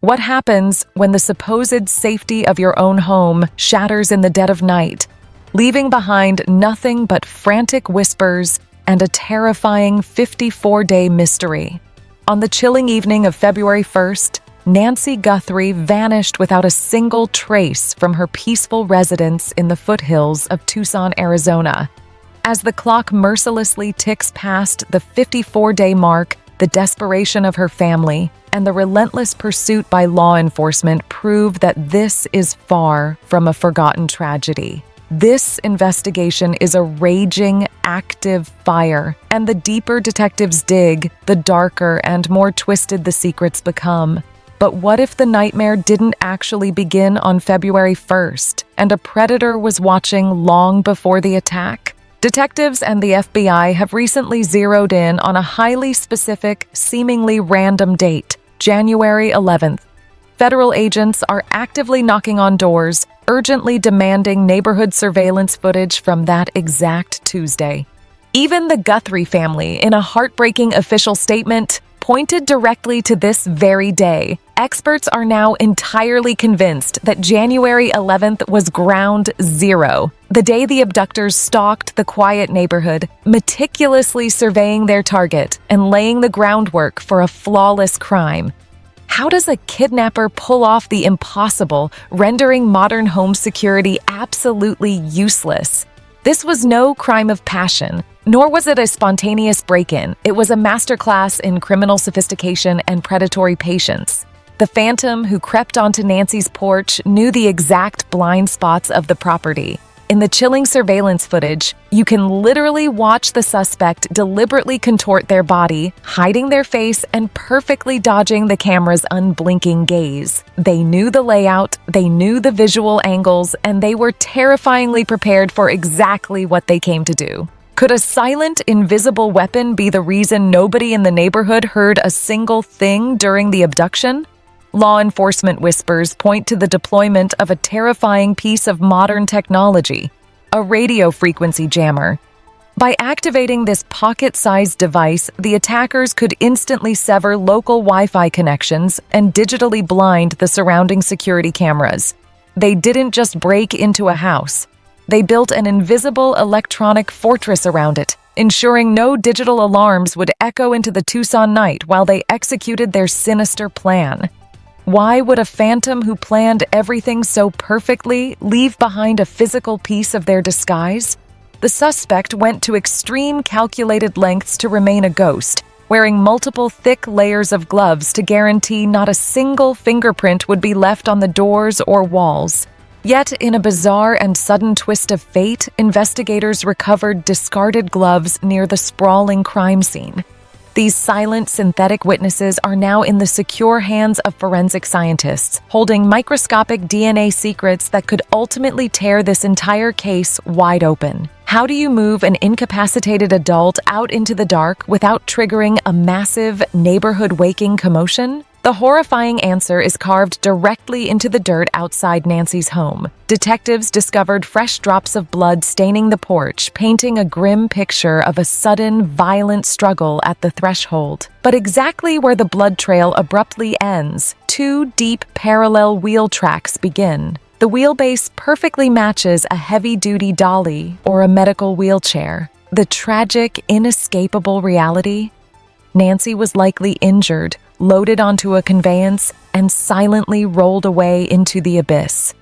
What happens when the supposed safety of your own home shatters in the dead of night, leaving behind nothing but frantic whispers and a terrifying 54-day mystery? On the chilling evening of February 1st, Nancy Guthrie vanished without a single trace from her peaceful residence in the foothills of Tucson, Arizona. As the clock mercilessly ticks past the 54-day mark, the desperation of her family and the relentless pursuit by law enforcement prove that this is far from a forgotten tragedy. This investigation is a raging, active fire, and the deeper detectives dig, the darker and more twisted the secrets become. But what if the nightmare didn't actually begin on February 1st, and a predator was watching long before the attack? Detectives and the FBI have recently zeroed in on a highly specific, seemingly random date, January 11th. Federal agents are actively knocking on doors, urgently demanding neighborhood surveillance footage from that exact Tuesday. Even the Guthrie family, in a heartbreaking official statement, pointed directly to this very day. Experts are now entirely convinced that January 11th was ground zero, the day the abductors stalked the quiet neighborhood, meticulously surveying their target and laying the groundwork for a flawless crime. How does a kidnapper pull off the impossible, rendering modern home security absolutely useless? This was no crime of passion, nor was it a spontaneous break-in. It was a masterclass in criminal sophistication and predatory patience. The phantom who crept onto Nancy's porch knew the exact blind spots of the property. In the chilling surveillance footage, you can literally watch the suspect deliberately contort their body, hiding their face and perfectly dodging the camera's unblinking gaze. They knew the layout, they knew the visual angles, and they were terrifyingly prepared for exactly what they came to do. Could a silent, invisible weapon be the reason nobody in the neighborhood heard a single thing during the abduction? Law enforcement whispers point to the deployment of a terrifying piece of modern technology, a radio frequency jammer. By activating this pocket-sized device, the attackers could instantly sever local Wi-Fi connections and digitally blind the surrounding security cameras. They didn't just break into a house. They built an invisible electronic fortress around it, ensuring no digital alarms would echo into the Tucson night while they executed their sinister plan. Why would a phantom who planned everything so perfectly leave behind a physical piece of their disguise? The suspect went to extreme calculated lengths to remain a ghost, wearing multiple thick layers of gloves to guarantee not a single fingerprint would be left on the doors or walls. Yet, in a bizarre and sudden twist of fate, investigators recovered discarded gloves near the sprawling crime scene. These silent, synthetic witnesses are now in the secure hands of forensic scientists, holding microscopic DNA secrets that could ultimately tear this entire case wide open. How do you move an incapacitated adult out into the dark without triggering a massive, neighborhood-waking commotion? The horrifying answer is carved directly into the dirt outside Nancy's home. Detectives discovered fresh drops of blood staining the porch, painting a grim picture of a sudden, violent struggle at the threshold. But exactly where the blood trail abruptly ends, two deep, parallel wheel tracks begin. The wheelbase perfectly matches a heavy-duty dolly or a medical wheelchair. The tragic, inescapable reality? Nancy was likely injured, loaded onto a conveyance, and silently rolled away into the abyss.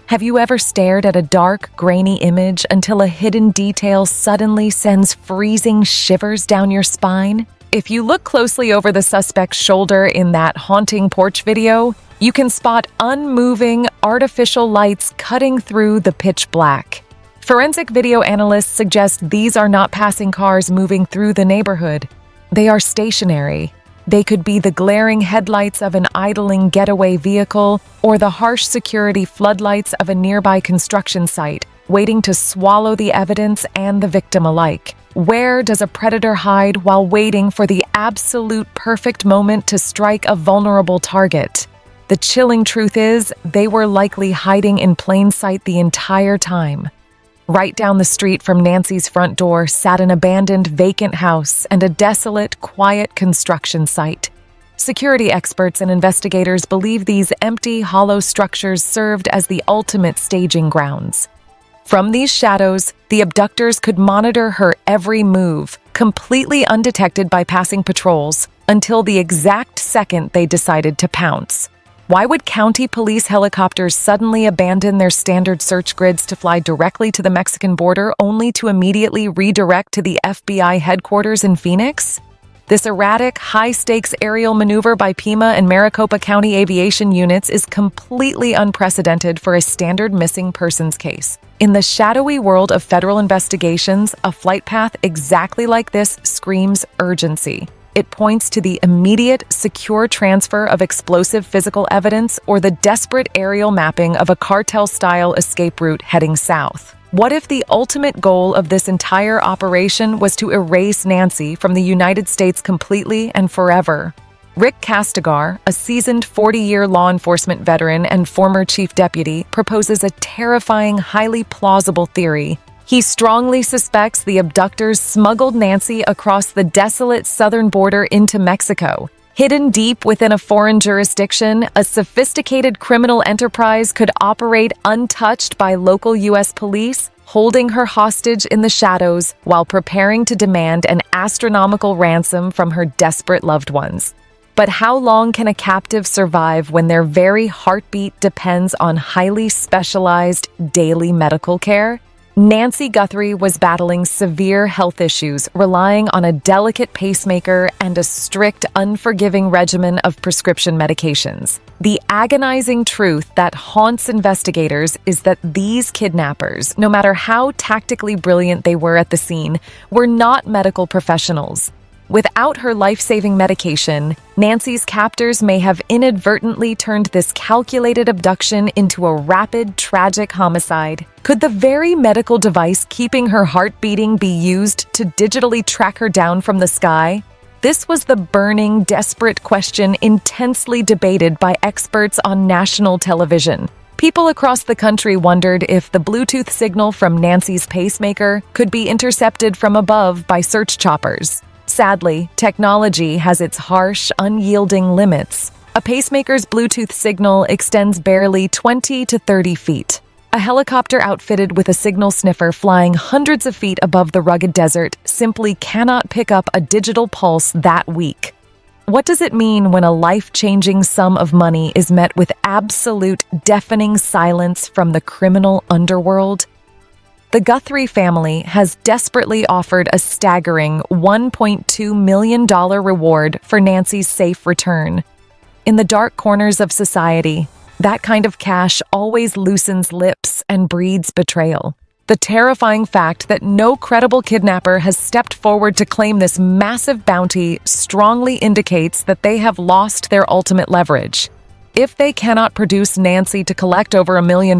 Have you ever stared at a dark, grainy image until a hidden detail suddenly sends freezing shivers down your spine? If you look closely over the suspect's shoulder in that haunting porch video, you can spot unmoving, artificial lights cutting through the pitch black. Forensic video analysts suggest these are not passing cars moving through the neighborhood. They are stationary. They could be the glaring headlights of an idling getaway vehicle or the harsh security floodlights of a nearby construction site, waiting to swallow the evidence and the victim alike. Where does a predator hide while waiting for the absolute perfect moment to strike a vulnerable target? The chilling truth is, they were likely hiding in plain sight the entire time. Right down the street from Nancy's front door sat an abandoned, vacant house and a desolate, quiet construction site. Security experts and investigators believe these empty, hollow structures served as the ultimate staging grounds. From these shadows, the abductors could monitor her every move, completely undetected by passing patrols, until the exact second they decided to pounce. Why would county police helicopters suddenly abandon their standard search grids to fly directly to the Mexican border only to immediately redirect to the FBI headquarters in Phoenix? This erratic, high-stakes aerial maneuver by Pima and Maricopa County aviation units is completely unprecedented for a standard missing persons case. In the shadowy world of federal investigations, a flight path exactly like this screams urgency. It points to the immediate, secure transfer of explosive physical evidence or the desperate aerial mapping of a cartel-style escape route heading south. What if the ultimate goal of this entire operation was to erase Nancy from the United States completely and forever? Rick Castigar, a seasoned 40-year law enforcement veteran and former chief deputy, proposes a terrifying, highly plausible theory. He strongly suspects the abductors smuggled Nancy across the desolate southern border into Mexico. Hidden deep within a foreign jurisdiction, a sophisticated criminal enterprise could operate untouched by local U.S. police, holding her hostage in the shadows while preparing to demand an astronomical ransom from her desperate loved ones. But how long can a captive survive when their very heartbeat depends on highly specialized daily medical care? Nancy Guthrie was battling severe health issues, relying on a delicate pacemaker and a strict, unforgiving regimen of prescription medications. The agonizing truth that haunts investigators is that these kidnappers, no matter how tactically brilliant they were at the scene, were not medical professionals. Without her life-saving medication, Nancy's captors may have inadvertently turned this calculated abduction into a rapid, tragic homicide. Could the very medical device keeping her heart beating be used to digitally track her down from the sky? This was the burning, desperate question intensely debated by experts on national television. People across the country wondered if the Bluetooth signal from Nancy's pacemaker could be intercepted from above by search choppers. Sadly, technology has its harsh, unyielding limits. A pacemaker's Bluetooth signal extends barely 20 to 30 feet. A helicopter outfitted with a signal sniffer flying hundreds of feet above the rugged desert simply cannot pick up a digital pulse that weak. What does it mean when a life-changing sum of money is met with absolute, deafening silence from the criminal underworld? The Guthrie family has desperately offered a staggering $1.2 million reward for Nancy's safe return. In the dark corners of society, that kind of cash always loosens lips and breeds betrayal. The terrifying fact that no credible kidnapper has stepped forward to claim this massive bounty strongly indicates that they have lost their ultimate leverage. If they cannot produce Nancy to collect over $1 million,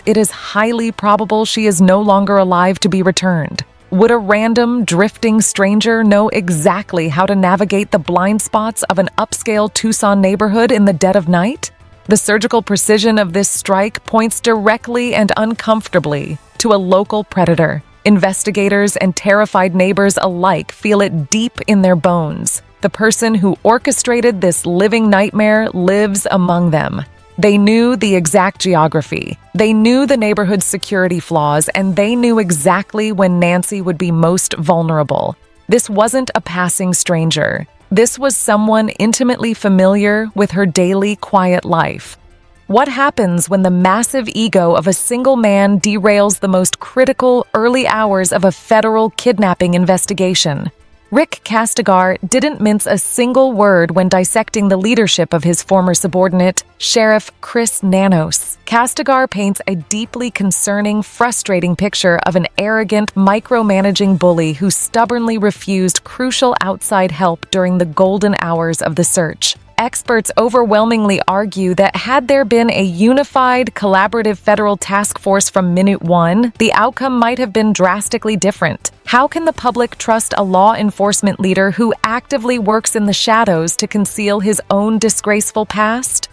it is highly probable she is no longer alive to be returned. Would a random, drifting stranger know exactly how to navigate the blind spots of an upscale Tucson neighborhood in the dead of night? The surgical precision of this strike points directly and uncomfortably to a local predator. Investigators and terrified neighbors alike feel it deep in their bones. The person who orchestrated this living nightmare lives among them. They knew the exact geography. They knew the neighborhood's security flaws, and they knew exactly when Nancy would be most vulnerable. This wasn't a passing stranger. This was someone intimately familiar with her daily quiet life. What happens when the massive ego of a single man derails the most critical early hours of a federal kidnapping investigation? Rick Castigar didn't mince a single word when dissecting the leadership of his former subordinate, Sheriff Chris Nanos. Castigar paints a deeply concerning, frustrating picture of an arrogant, micromanaging bully who stubbornly refused crucial outside help during the golden hours of the search. Experts overwhelmingly argue that had there been a unified, collaborative federal task force from minute one, the outcome might have been drastically different. How can the public trust a law enforcement leader who actively works in the shadows to conceal his own disgraceful past?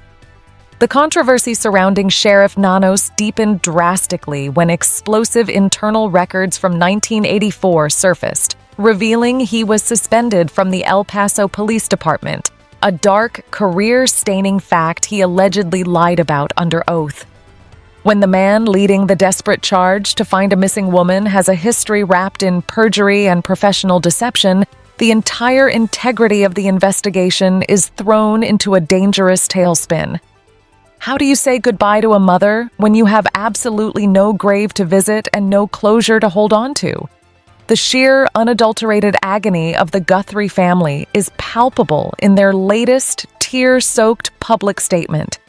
The controversy surrounding Sheriff Nanos deepened drastically when explosive internal records from 1984 surfaced, revealing he was suspended from the El Paso Police Department. a dark, career-staining fact he allegedly lied about under oath. When the man leading the desperate charge to find a missing woman has a history wrapped in perjury and professional deception, the entire integrity of the investigation is thrown into a dangerous tailspin. How do you say goodbye to a mother when you have absolutely no grave to visit and no closure to hold on to? The sheer, unadulterated agony of the Guthrie family is palpable in their latest, tear-soaked public statement.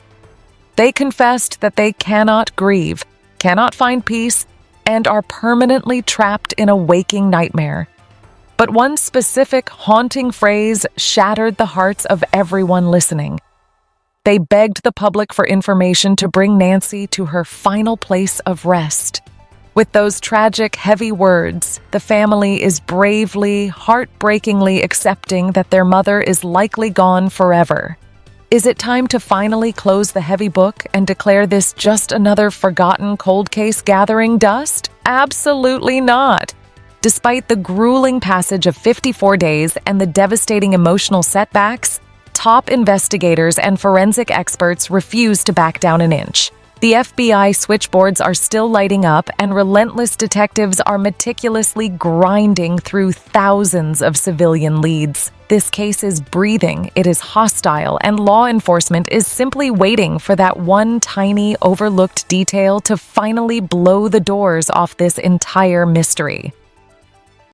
They confessed that they cannot grieve, cannot find peace, and are permanently trapped in a waking nightmare. But one specific, haunting phrase shattered the hearts of everyone listening. They begged the public for information to bring Nancy to her final place of rest. With those tragic, heavy words, the family is bravely, heartbreakingly accepting that their mother is likely gone forever. Is it time to finally close the heavy book and declare this just another forgotten cold case gathering dust? Absolutely not. Despite the grueling passage of 54 days and the devastating emotional setbacks, top investigators and forensic experts refuse to back down an inch. The FBI switchboards are still lighting up, and relentless detectives are meticulously grinding through thousands of civilian leads. This case is breathing, it is hostile, and law enforcement is simply waiting for that one tiny, overlooked detail to finally blow the doors off this entire mystery.